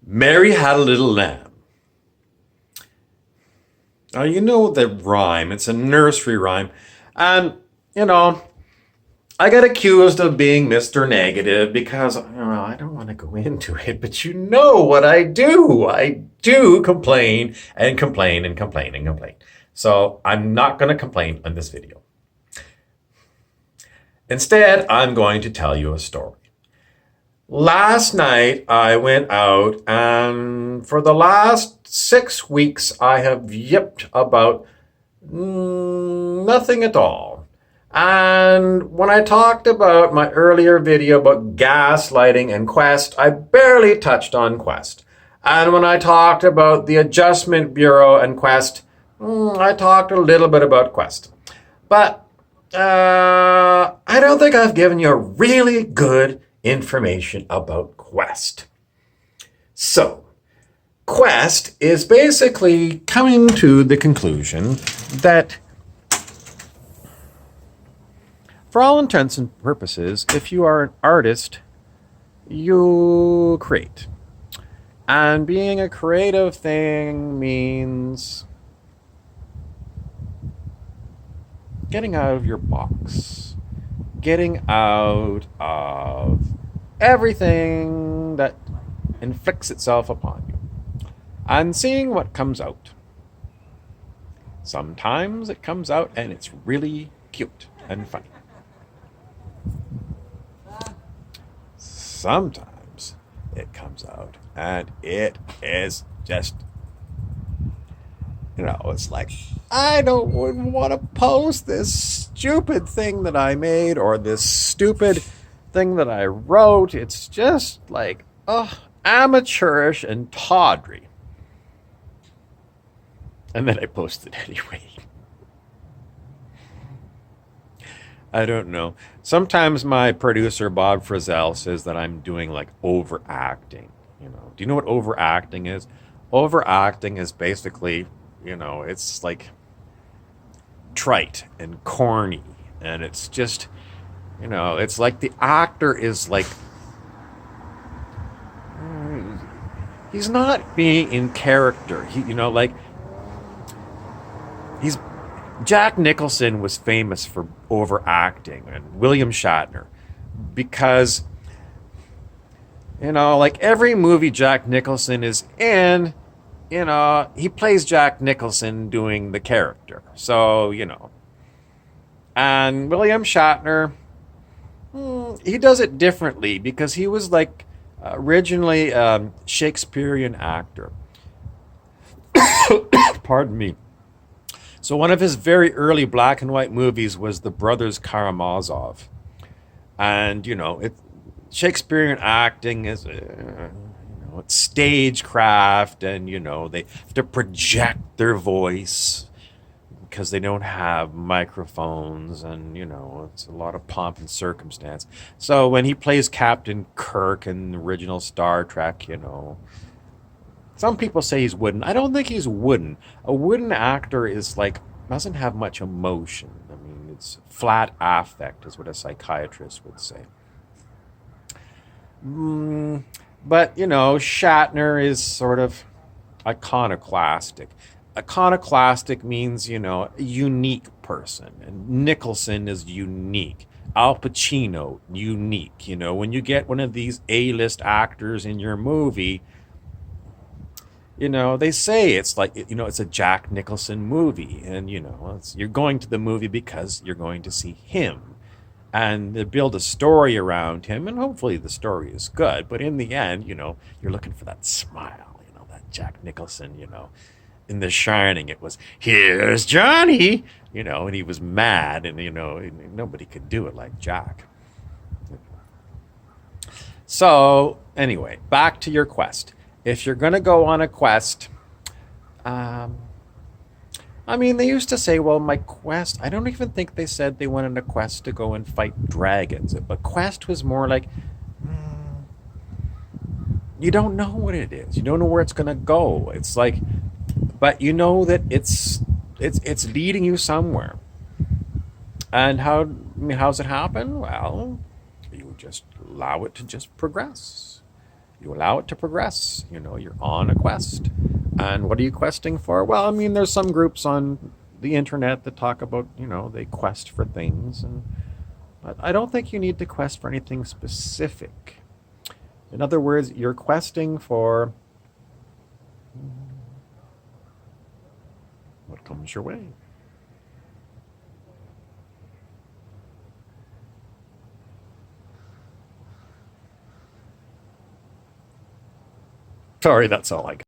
Mary had a little lamb. Now, you know the rhyme. It's a nursery rhyme. And, you know, I got accused of being Mr. Negative because, I don't want to go into it, but you know what I do. I do complain and complain and complain and complain. So I'm not going to complain in this video. Instead, I'm going to tell you a story. Last night, I went out, and for the last 6 weeks, I have yipped about nothing at all. And when I talked about my earlier video about gaslighting and Quest, I barely touched on Quest. And when I talked about the Adjustment Bureau and Quest, I talked a little bit about Quest. But I don't think I've given you really good information about Quest. So, Quest is basically coming to the conclusion that, for all intents and purposes, if you are an artist, you create. And being a creative thing means getting out of your box, getting out of everything that inflicts itself upon you, and seeing what comes out. Sometimes it comes out and it's really cute and funny. Sometimes it comes out and it is just, it's like, I don't want to post this stupid thing that I made or this stupid thing that I wrote. It's just like, amateurish and tawdry. And then I post it anyway. I don't know. Sometimes my producer, Bob Frizzell, says that I'm doing like overacting. Do you know what overacting is? Overacting is basically, it's like trite and corny. And it's just, it's like the actor is like, he's not being in character. He's Jack Nicholson was famous for overacting, and William Shatner, because like every movie Jack Nicholson is in, he plays Jack Nicholson doing the character. So, and William Shatner, he does it differently because he was like originally a Shakespearean actor. Pardon me. So one of his very early black and white movies was The Brothers Karamazov. And, Shakespearean acting is, it's stagecraft, and, they have to project their voice because they don't have microphones, and, it's a lot of pomp and circumstance. So when he plays Captain Kirk in the original Star Trek, some people say he's wooden. I don't think he's wooden. A wooden actor is like, doesn't have much emotion. I mean, it's flat affect is what a psychiatrist would say. But, Shatner is sort of iconoclastic. Iconoclastic means, a unique person. And Nicholson is unique. Al Pacino, unique. When you get one of these A-list actors in your movie, they say it's like, it's a Jack Nicholson movie. And, you're going to the movie because you're going to see him. And they build a story around him. And hopefully the story is good. But in the end, you're looking for that smile, that Jack Nicholson, in The Shining, it was, here's Johnny, and he was mad. And, nobody could do it like Jack. So, anyway, back to your quest. If you're going to go on a quest, they used to say, well, my quest, I don't even think they said they went on a quest to go and fight dragons. But quest was more like, you don't know what it is. You don't know where it's going to go. It's like, but you know that it's leading you somewhere. And how's it happen? Well, you just allow it to just progress. You allow it to progress. You know, you're on a quest. And what are you questing for? Well, I mean, there's some groups on the internet that talk about, they quest for things. But I don't think you need to quest for anything specific. In other words, you're questing for what comes your way. Sorry, that's all I got.